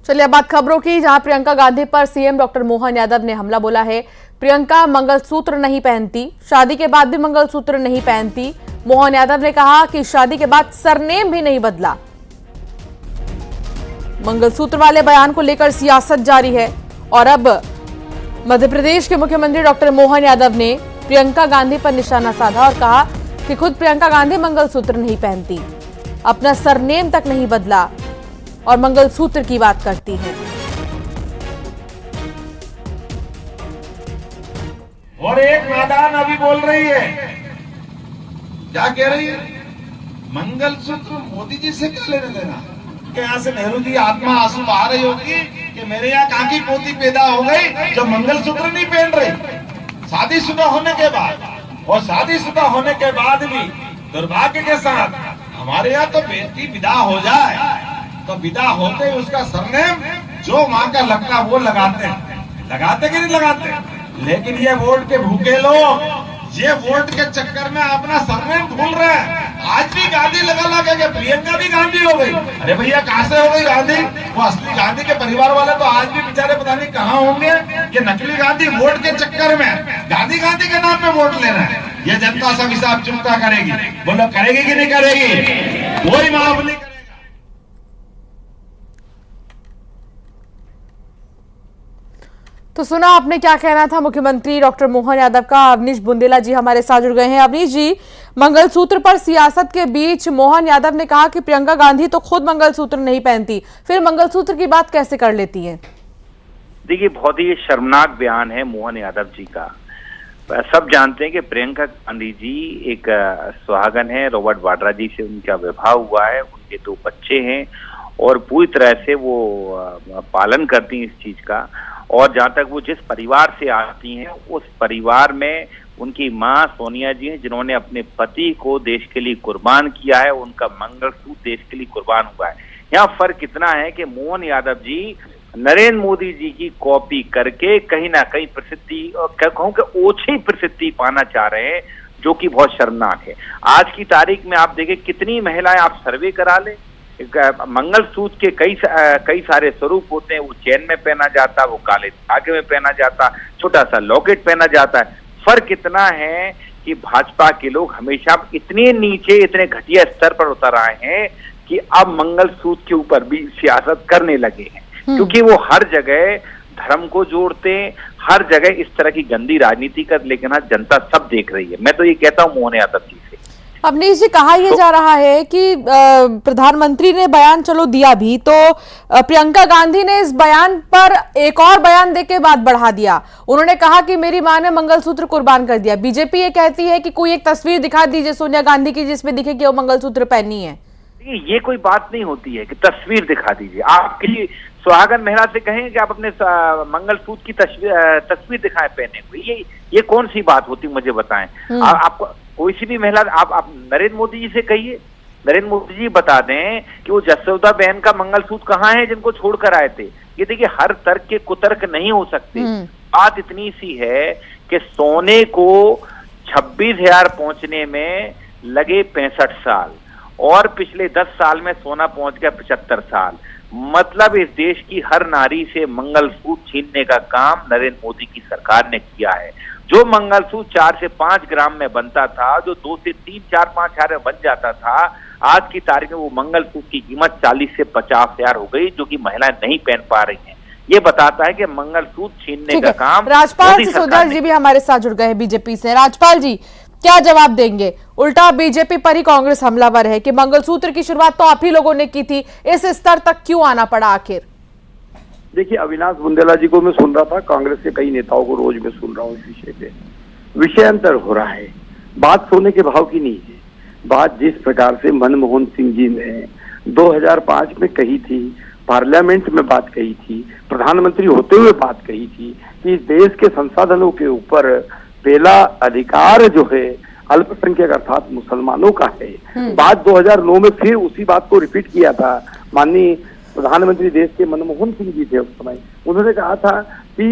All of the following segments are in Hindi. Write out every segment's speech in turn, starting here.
चलिए अब बात खबरों की, जहां प्रियंका गांधी पर सीएम डॉक्टर मोहन यादव ने हमला बोला है। प्रियंका मंगलसूत्र नहीं पहनती, शादी के बाद भी मंगलसूत्र नहीं पहनती। मोहन यादव ने कहा कि शादी के बाद सरनेम भी नहीं बदला। मंगलसूत्र वाले बयान को लेकर सियासत जारी है और अब मध्य प्रदेश के मुख्यमंत्री डॉक्टर मोहन यादव ने प्रियंका गांधी पर निशाना साधा और कहा कि खुद प्रियंका गांधी मंगलसूत्र नहीं पहनती, अपना सरनेम तक नहीं बदला और मंगलसूत्र की बात करती है। और एक नादान अभी बोल रही है, क्या कह रही है, मंगलसूत्र मोदी जी से क्या लेने देना। कि यहाँ से नेहरू जी आत्मा आंसू बहा रही होगी कि मेरे यहाँ कहाँ की पोती पैदा हो गई जो मंगलसूत्र नहीं पहन रही शादीशुदा होने के बाद। और शादीशुदा होने के बाद भी दुर्भाग्य के साथ हमारे यहाँ तो बेटी विदा हो जाए तो विदा होते ही उसका सरनेम जो माँ का लगता वो लगाते कि नहीं लगाते। लेकिन ये वोट के भूखे लोग ये वोट के चक्कर में अपना सरनेम भूल रहे हैं। आज भी गांधी लगा के प्रियंका भी गांधी हो गई। अरे भैया कहाँ से हो गई गांधी? वो असली गांधी के परिवार वाले तो आज भी बेचारे पता नहीं कहाँ होंगे। ये नकली गांधी वोट के चक्कर में गांधी के नाम पे वोट ले रहे हैं। ये जनता सब हिसाब चुकता करेगी। बोलो करेगी कि नहीं करेगी? कोई माफ नहीं। तो सुना आपने क्या कहना था मुख्यमंत्री डॉक्टर मोहन यादव का। अवनीश बुंदेला जी हमारे साथ जुड़ गए हैं। अवनीश जी, मंगलसूत्र पर सियासत के बीच मोहन यादव ने कहा कि प्रियंका गांधी तो खुद मंगलसूत्र नहीं पहनती, फिर मंगलसूत्र की बात कैसे कर लेती हैं? देखिए, बहुत ही शर्मनाक बयान है मोहन यादव जी का। सब जानते हैं कि प्रियंका गांधी जी एक सुहागन है, रॉबर्ट वाड्रा जी से उनका विवाह हुआ है, उनके 2 बच्चे हैं और पूरी तरह से वो पालन करती हैं इस चीज का। और जहाँ तक वो जिस परिवार से आती हैं उस परिवार में उनकी माँ सोनिया जी हैं जिन्होंने अपने पति को देश के लिए कुर्बान किया है, उनका मंगलसूत्र देश के लिए कुर्बान हुआ है। यहाँ फर्क इतना है कि मोहन यादव जी नरेंद्र मोदी जी की कॉपी करके कहीं ना कहीं प्रसिद्धि, कहूँ कि ओछी प्रसिद्धि पाना चाह रहे हैं, जो कि बहुत शर्मनाक है। आज की तारीख में आप देखें कितनी महिलाएं, आप सर्वे करा लें, मंगलसूत्र के कई सारे स्वरूप होते हैं। वो चैन में पहना जाता, वो काले धागे में पहना जाता, छोटा सा लॉकेट पहना जाता है। फर्क इतना है कि भाजपा के लोग हमेशा इतने नीचे, इतने घटिया स्तर पर उतर आए हैं कि अब मंगलसूत्र के ऊपर भी सियासत करने लगे हैं, क्योंकि वो हर जगह धर्म को जोड़ते हैं, हर जगह इस तरह की गंदी राजनीति कर, लेकिन हाँ जनता सब देख रही है। मैं तो ये कहता हूँ मोहन यादव जी से। अवनीश जी, कहा यह जा रहा है कि प्रधानमंत्री ने बयान चलो दिया भी, तो प्रियंका गांधी ने इस बयान पर एक और बयान देके बात बढ़ा दिया। उन्होंने कहा कि मेरी मां ने मंगलसूत्र कुर्बान कर दिया। बीजेपी ये कहती है कि कोई एक तस्वीर दिखा दीजिए सोनिया गांधी की जिसमें दिखे कि वो मंगलसूत्र पहनी है। ये कोई बात नहीं होती है कि तस्वीर दिखा दीजिए। आप किसी सुहागन महिला से कहेंगे कि आप अपने मंगलसूत्र की तस्वीर दिखाएं पहने हुए, ये कौन सी बात होती मुझे बताएं। आपको कोई सी भी महिला, आप नरेंद्र मोदी जी से कहिए, नरेंद्र मोदी जी बता दें कि वो जसोदा बहन का मंगलसूत्र कहाँ है जिनको छोड़कर आए थे। ये देखिए, हर तर्क के कुतर्क नहीं हो सकते। बात इतनी सी है कि सोने को 26,000 पहुंचने में लगे 65 साल और पिछले 10 साल में सोना पहुंच गया 75 साल। मतलब इस देश की हर नारी से मंगलसूत्र छीनने का काम नरेंद्र मोदी की सरकार ने किया है। जो मंगलसूत्र 4 से 5 ग्राम में बनता था, जो 2 से 3, 4, 5 हजार में बन जाता था, आज की तारीख में वो मंगलसूत्र की कीमत 40 से 50,000 हो गई, जो कि महिलाएं नहीं पहन पा रही हैं। ये बताता है कि मंगलसूत्र छीनने का काम। राजपाल सिसोदिया जी भी हमारे साथ जुड़ गए हैं बीजेपी से। राजपाल जी, क्या जवाब देंगे? उल्टा बीजेपी पर ही कांग्रेस हमलावर है कि मंगलसूत्र की शुरुआत तो आप ही लोगों ने की थी, इस स्तर तक क्यों आना पड़ा आखिर? देखिए, अविनाश बुंदेला जी को मैं सुन रहा था, कांग्रेस के कई नेताओं को रोज मैं सुन रहा हूँ इस विषय पे। विषयांतर हो रहा है, बात सोने के भाव की नहीं है। बात जिस प्रकार से मनमोहन सिंह जी ने 2005 में कही थी, पार्लियामेंट में बात कही थी, प्रधानमंत्री होते हुए बात कही थी कि इस देश के संसाधनों के ऊपर पहला अधिकार जो है अल्पसंख्यक अर्थात मुसलमानों का है। बात 2009 में फिर उसी बात को रिपीट किया था माननीय प्रधानमंत्री देश के मनमोहन सिंह जी थे उस समय, उन्होंने कहा था कि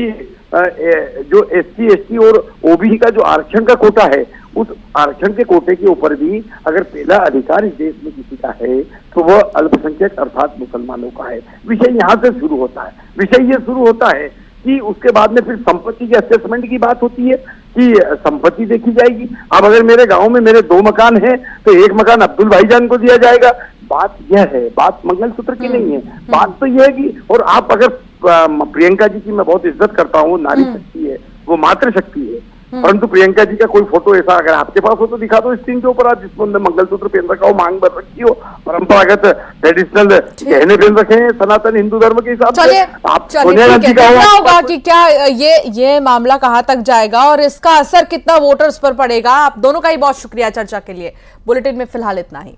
जो SC ST और OBC का जो आरक्षण का कोटा है, उस आरक्षण के कोटे के ऊपर भी अगर पहला अधिकार इस देश में किसी का है तो वह अल्पसंख्यक अर्थात मुसलमानों का है। विषय यहाँ से शुरू होता है। विषय ये शुरू होता है कि उसके बाद में फिर संपत्ति के असेसमेंट की बात होती है कि संपत्ति देखी जाएगी। अब अगर मेरे गांव में मेरे 2 मकान हैं तो एक मकान अब्दुल भाईजान को दिया जाएगा। बात यह है, बात मंगलसूत्र की नहीं है, बात तो यह है कि, और आप अगर प्रियंका जी की मैं बहुत इज्जत करता हूँ, नारी शक्ति है, वो मातृशक्ति है, परंतु प्रियंका जी का कोई फोटो ऐसा अगर आपके पास हो तो दिखा दो स्क्रीन के ऊपर, आप जिसमें मंगलसूत्र पहन रखा हो, मांग भर रखी हो, परंपरागत ट्रेडिशनल गहने पहन रखे हैं सनातन हिंदू धर्म के हिसाब से। आप सोनिया गांधी का होगा कि क्या ये मामला कहां तक जाएगा और इसका असर कितना वोटर्स पर पड़ेगा। आप दोनों का ही बहुत शुक्रिया चर्चा के लिए। बुलेटिन में फिलहाल इतना ही।